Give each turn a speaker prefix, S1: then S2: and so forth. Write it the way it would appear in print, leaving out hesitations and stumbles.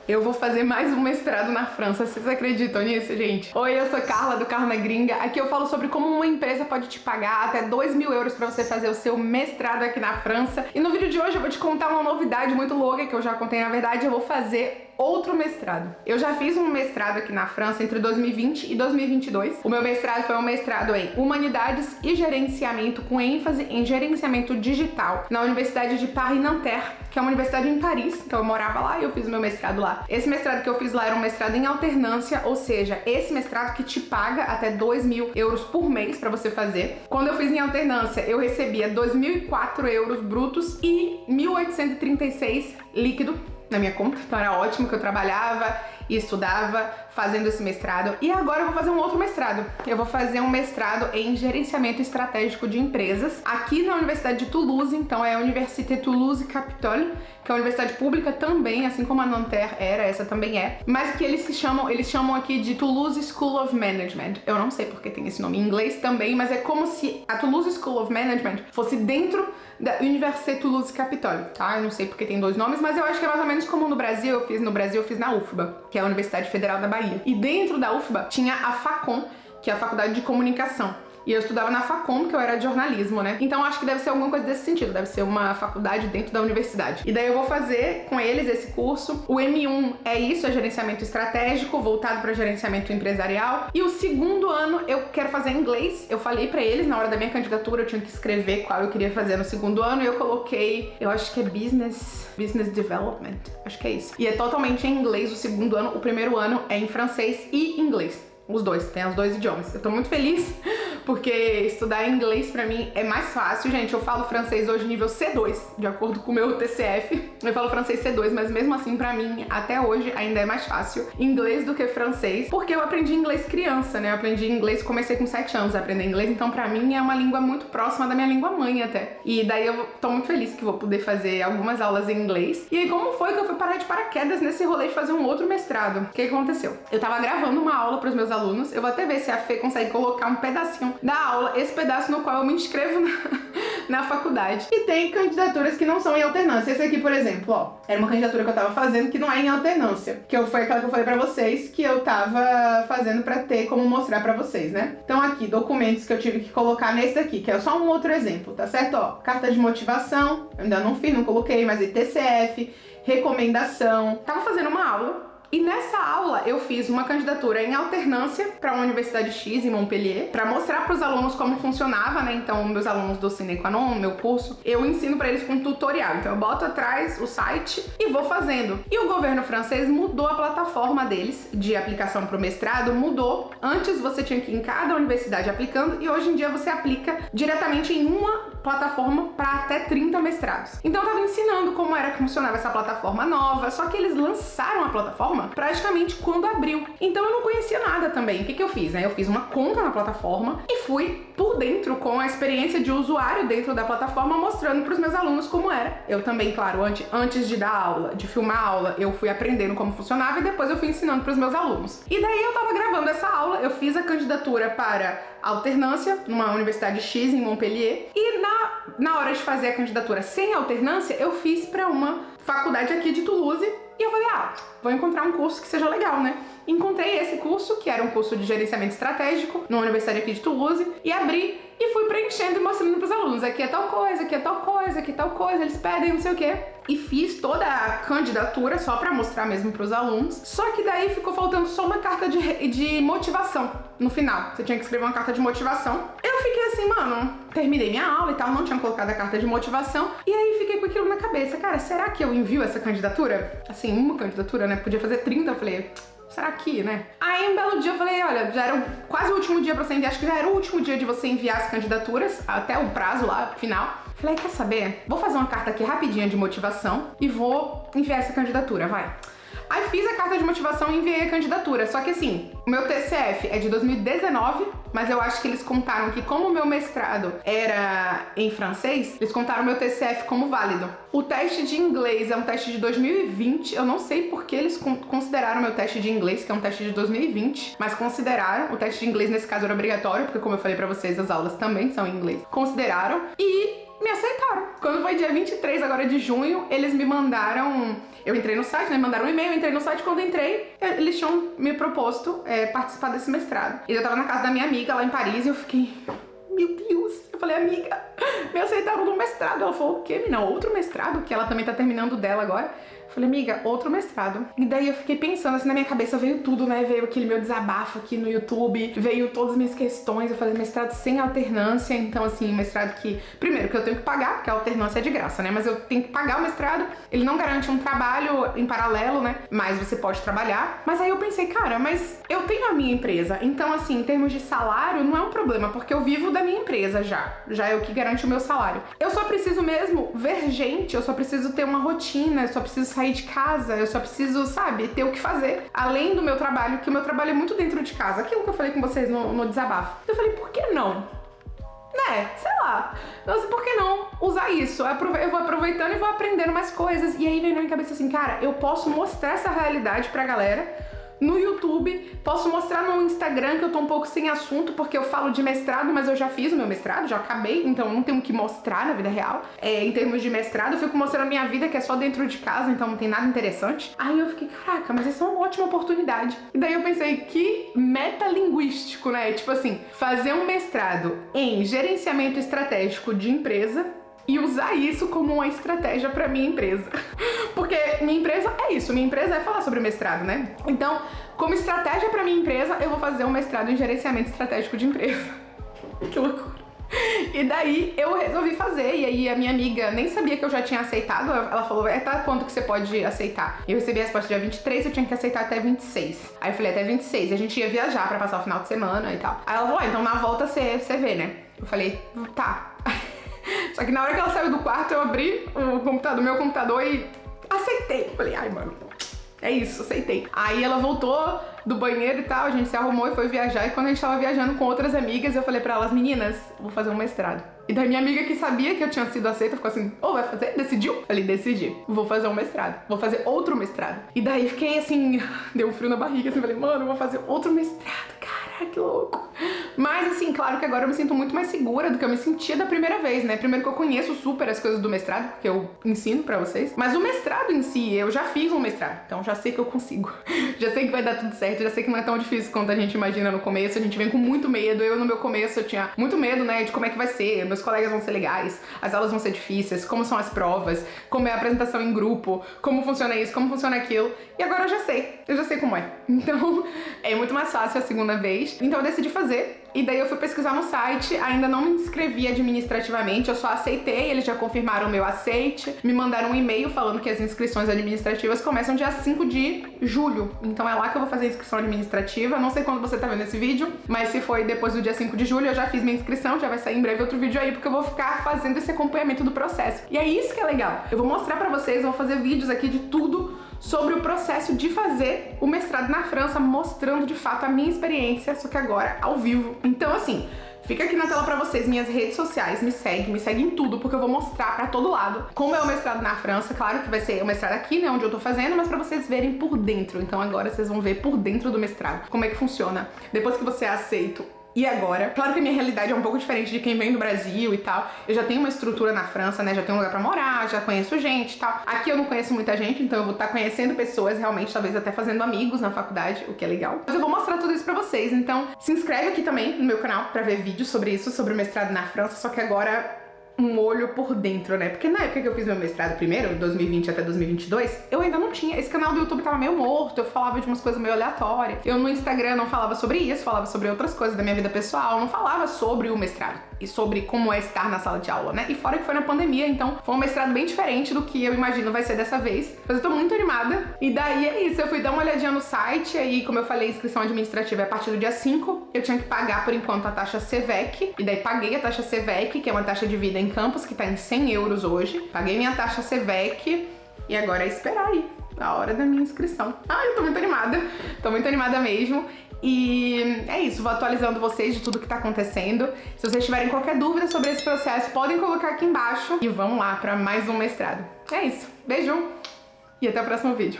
S1: Eu vou fazer mais um mestrado na França. Vocês acreditam nisso, gente? Oi, eu sou Carla, do Carla na Gringa. Aqui eu falo sobre como uma empresa pode te pagar até 2.000 euros pra você fazer o seu mestrado aqui na França. E no vídeo de hoje eu vou te contar uma novidade muito louca, que eu já contei na verdade. Eu vou fazer outro mestrado. Eu já fiz um mestrado aqui na França entre 2020 e 2022. O meu mestrado foi um mestrado em Humanidades e Gerenciamento, com ênfase em gerenciamento digital, na Universidade de Paris-Nanterre, que é uma universidade em Paris, então eu morava lá e eu fiz o meu mestrado lá. Esse mestrado que eu fiz lá era um mestrado em alternância, ou seja, esse mestrado que te paga até 2.000 euros por mês pra você fazer. Quando eu fiz em alternância, eu recebia 2.004 euros brutos e 1.836 líquido na minha conta, então era ótimo que eu trabalhava e estudava fazendo esse mestrado. E agora eu vou fazer um outro mestrado. Eu vou fazer um mestrado em gerenciamento estratégico de empresas aqui na Universidade de Toulouse, então é a Université Toulouse Capitole, que é uma universidade pública também, assim como a Nanterre era, essa também é, mas que eles chamam aqui de Toulouse School of Management. Eu não sei porque tem esse nome em inglês também, mas é como se a Toulouse School of Management fosse dentro da Université Toulouse Capitole, tá? Eu não sei porque tem dois nomes, mas eu acho que é mais ou menos como no Brasil. Eu fiz na UFBA, que é a Universidade Federal da Bahia. E dentro da UFBA tinha a FACOM, que é a Faculdade de Comunicação. E eu estudava na FACOM, que eu era de jornalismo, né? Então acho que deve ser alguma coisa desse sentido, deve ser uma faculdade dentro da universidade. E daí eu vou fazer com eles esse curso. O M1 é isso, é gerenciamento estratégico, voltado para gerenciamento empresarial. E o segundo ano eu quero fazer inglês. Eu falei pra eles, na hora da minha candidatura, eu tinha que escrever qual eu queria fazer no segundo ano, e eu coloquei, eu acho que é Business Development, acho que é isso. E é totalmente em inglês o segundo ano, o primeiro ano é em francês e inglês. Os dois, tem os dois idiomas. Eu tô muito feliz porque estudar inglês pra mim é mais fácil. Gente, eu falo francês hoje nível C2, de acordo com o meu TCF. Eu falo francês C2, mas mesmo assim pra mim, até hoje, ainda é mais fácil inglês do que francês, porque eu aprendi inglês criança, né? Eu aprendi inglês, comecei com 7 anos a aprender inglês, então pra mim é uma língua muito próxima da minha língua mãe até. E daí eu tô muito feliz que vou poder fazer algumas aulas em inglês. E aí, como foi que eu fui parar de paraquedas nesse rolê de fazer um outro mestrado? O que aconteceu? Eu tava gravando uma aula pros meus alunos, eu vou até ver se a Fê consegue colocar um pedacinho da aula, esse pedaço no qual eu me inscrevo na faculdade. E tem candidaturas que não são em alternância. Esse aqui, por exemplo, ó, era uma candidatura que eu tava fazendo que não é em alternância, que foi aquela que eu falei pra vocês que eu tava fazendo pra ter como mostrar pra vocês, né? Então aqui, documentos que eu tive que colocar nesse daqui, que é só um outro exemplo, tá certo? Ó, carta de motivação, eu ainda não fiz, não coloquei, mas TCF, recomendação. Tava fazendo uma aula. E nessa aula eu fiz uma candidatura em alternância para uma Universidade X em Montpellier, para mostrar para os alunos como funcionava, né? Então, meus alunos do Sine Qua Non, meu curso, eu ensino para eles com um tutorial. Então, eu boto atrás o site e vou fazendo. E o governo francês mudou a plataforma deles de aplicação para o mestrado, mudou. Antes você tinha que ir em cada universidade aplicando, e hoje em dia você aplica diretamente em uma plataforma para até 30 mestrados. Então, eu tava ensinando como era que funcionava essa plataforma nova, só que eles lançaram a plataforma praticamente quando abriu. Então eu não conhecia nada também. O que eu fiz, né? Eu fiz uma conta na plataforma e fui por dentro com a experiência de usuário dentro da plataforma, mostrando para os meus alunos como era. Eu também, claro, antes de dar aula, de filmar a aula, eu fui aprendendo como funcionava e depois eu fui ensinando para os meus alunos. E daí eu tava gravando essa aula, eu fiz a candidatura para alternância numa Universidade X em Montpellier, e na hora de fazer a candidatura sem alternância, eu fiz para uma faculdade aqui de Toulouse. E eu falei, vou encontrar um curso que seja legal, né? Encontrei esse curso, que era um curso de gerenciamento estratégico, numa universidade aqui de Toulouse, e abri e fui preenchendo e mostrando pros alunos. Aqui é tal coisa, aqui é tal coisa, aqui é tal coisa, eles pedem não sei o quê. E fiz toda a candidatura só pra mostrar mesmo pros alunos. Só que daí ficou faltando só uma carta de motivação no final. Você tinha que escrever uma carta de motivação. Eu fiquei assim, mano, terminei minha aula e tal, não tinha colocado a carta de motivação. E aí fiquei com aquilo na cabeça. Cara, será que eu envio essa candidatura? Assim, uma candidatura, né? Podia fazer 30, eu falei, será que, né? Aí um belo dia eu falei, olha, já era quase o último dia pra você enviar, acho que já era o último dia de você enviar as candidaturas, até o prazo lá, final. Falei, quer saber? Vou fazer uma carta aqui rapidinha de motivação e vou enviar essa candidatura, vai. Aí fiz a carta de motivação e enviei a candidatura. Só que assim, o meu TCF é de 2019, mas eu acho que eles contaram que como o meu mestrado era em francês, eles contaram o meu TCF como válido. O teste de inglês é um teste de 2020, eu não sei porque eles consideraram o meu teste de inglês, que é um teste de 2020, mas consideraram. O teste de inglês nesse caso era obrigatório, porque como eu falei pra vocês, as aulas também são em inglês. Consideraram e me aceitaram. Quando foi dia 23 agora de junho, eles me mandaram... Eu entrei no site, né? Mandaram um e-mail, eu entrei no site. Quando entrei, eles tinham me proposto participar desse mestrado. E eu tava na casa da minha amiga lá em Paris e eu fiquei... Meu Deus! Eu falei, amiga, me aceitaram no mestrado. Ela falou, o quê, menina? Outro mestrado? Que ela também tá terminando dela agora. Eu falei, amiga, outro mestrado. E daí eu fiquei pensando, assim, na minha cabeça veio tudo, né? Veio aquele meu desabafo aqui no YouTube, veio todas as minhas questões. Eu falei, mestrado sem alternância. Então, assim, mestrado que... Primeiro, que eu tenho que pagar, porque a alternância é de graça, né? Mas eu tenho que pagar o mestrado. Ele não garante um trabalho em paralelo, né? Mas você pode trabalhar. Mas aí eu pensei, cara, mas eu tenho a minha empresa. Então, assim, em termos de salário, não é um problema, porque eu vivo da minha empresa já. Já é o que garante o meu salário. Eu só preciso mesmo ver gente, eu só preciso ter uma rotina, eu só preciso sair de casa, eu só preciso, sabe, ter o que fazer. Além do meu trabalho, que o meu trabalho é muito dentro de casa. Aquilo que eu falei com vocês no desabafo. Eu falei, por que não? Né? Sei lá. Nossa, por que não usar isso? Eu vou aproveitando e vou aprendendo mais coisas. E aí vem na minha cabeça assim, cara, eu posso mostrar essa realidade pra galera no YouTube, posso mostrar no Instagram que eu tô um pouco sem assunto, porque eu falo de mestrado, mas eu já fiz o meu mestrado, já acabei, então não tenho o que mostrar na vida real. Em termos de mestrado, eu fico mostrando a minha vida, que é só dentro de casa, então não tem nada interessante. Aí eu fiquei, caraca, mas essa é uma ótima oportunidade. E daí eu pensei, que metalinguístico, né? Tipo assim, fazer um mestrado em gerenciamento estratégico de empresa e usar isso como uma estratégia pra minha empresa. Porque minha empresa é isso, minha empresa é falar sobre mestrado, né? Então, como estratégia pra minha empresa, eu vou fazer um mestrado em gerenciamento estratégico de empresa. Que loucura. E daí eu resolvi fazer, e aí a minha amiga nem sabia que eu já tinha aceitado. Ela falou, tá, quanto que você pode aceitar? Eu recebi a resposta dia 23, eu tinha que aceitar até 26. Aí eu falei, até 26, a gente ia viajar pra passar o final de semana e tal. Aí ela falou, então na volta você vê, né? Eu falei, tá. Só que na hora que ela saiu do quarto, eu abri o meu computador e aceitei. Falei, ai, mano, é isso, aceitei. Aí ela voltou do banheiro e tal, a gente se arrumou e foi viajar. E quando a gente tava viajando com outras amigas, eu falei pra elas, meninas, vou fazer um mestrado. E daí minha amiga que sabia que eu tinha sido aceita ficou assim, vai fazer? Decidiu? Falei, decidi. Vou fazer um mestrado. Vou fazer outro mestrado. E daí fiquei assim, deu um frio na barriga, assim, falei, mano, vou fazer outro mestrado, cara, que louco. Mas assim, claro que agora eu me sinto muito mais segura do que eu me sentia da primeira vez, né? Primeiro que eu conheço super as coisas do mestrado, porque eu ensino pra vocês. Mas o mestrado em si, eu já fiz um mestrado, então já sei que eu consigo. Já sei que vai dar tudo certo, já sei que não é tão difícil quanto a gente imagina no começo. A gente vem com muito medo. Eu no meu começo eu tinha muito medo, né, de como é que vai ser. Meus colegas vão ser legais, as aulas vão ser difíceis, como são as provas, como é a apresentação em grupo, como funciona isso, como funciona aquilo. E agora eu já sei como é. Então é muito mais fácil a segunda vez. Então eu decidi fazer. E daí eu fui pesquisar no site, ainda não me inscrevi administrativamente, eu só aceitei, eles já confirmaram o meu aceite, me mandaram um e-mail falando que as inscrições administrativas começam dia 5 de julho. Então é lá que eu vou fazer a inscrição administrativa, não sei quando você tá vendo esse vídeo, mas se foi depois do dia 5 de julho, eu já fiz minha inscrição, já vai sair em breve outro vídeo aí, porque eu vou ficar fazendo esse acompanhamento do processo. E é isso que é legal. Eu vou mostrar pra vocês, eu vou fazer vídeos aqui de tudo sobre o processo de fazer o mestrado na França, mostrando de fato a minha experiência, só que agora ao vivo. Então assim, fica aqui na tela pra vocês minhas redes sociais, me segue em tudo, porque eu vou mostrar pra todo lado como é o mestrado na França. Claro que vai ser o mestrado aqui, né, onde eu tô fazendo, mas pra vocês verem por dentro. Então agora vocês vão ver por dentro do mestrado, como é que funciona. Depois que você é aceito, e agora? Claro que a minha realidade é um pouco diferente de quem vem do Brasil e tal. Eu já tenho uma estrutura na França, né? Já tenho um lugar pra morar, já conheço gente e tal. Aqui eu não conheço muita gente, então eu vou estar conhecendo pessoas, realmente, talvez até fazendo amigos na faculdade, o que é legal. Mas eu vou mostrar tudo isso pra vocês, então se inscreve aqui também no meu canal pra ver vídeos sobre isso, sobre o mestrado na França, só que agora um olho por dentro, né? Porque na época que eu fiz meu mestrado primeiro, 2020 até 2022, eu ainda não tinha. Esse canal do YouTube tava meio morto, eu falava de umas coisas meio aleatórias. Eu no Instagram não falava sobre isso, falava sobre outras coisas da minha vida pessoal, não falava sobre o mestrado e sobre como é estar na sala de aula, né? E fora que foi na pandemia, então foi um mestrado bem diferente do que eu imagino vai ser dessa vez. Mas eu tô muito animada. E daí é isso, eu fui dar uma olhadinha no site, aí como eu falei, a inscrição administrativa é a partir do dia 5. Eu tinha que pagar por enquanto a taxa CVEC, e daí paguei a taxa CVEC, que é uma taxa de vida em campus, que tá em 100 euros hoje. Paguei minha taxa CVEC e agora é esperar aí a hora da minha inscrição. Eu tô muito animada mesmo. E é isso, vou atualizando vocês de tudo que tá acontecendo. Se vocês tiverem qualquer dúvida sobre esse processo, podem colocar aqui embaixo. E vamos lá pra mais um mestrado. É isso, beijo e até o próximo vídeo.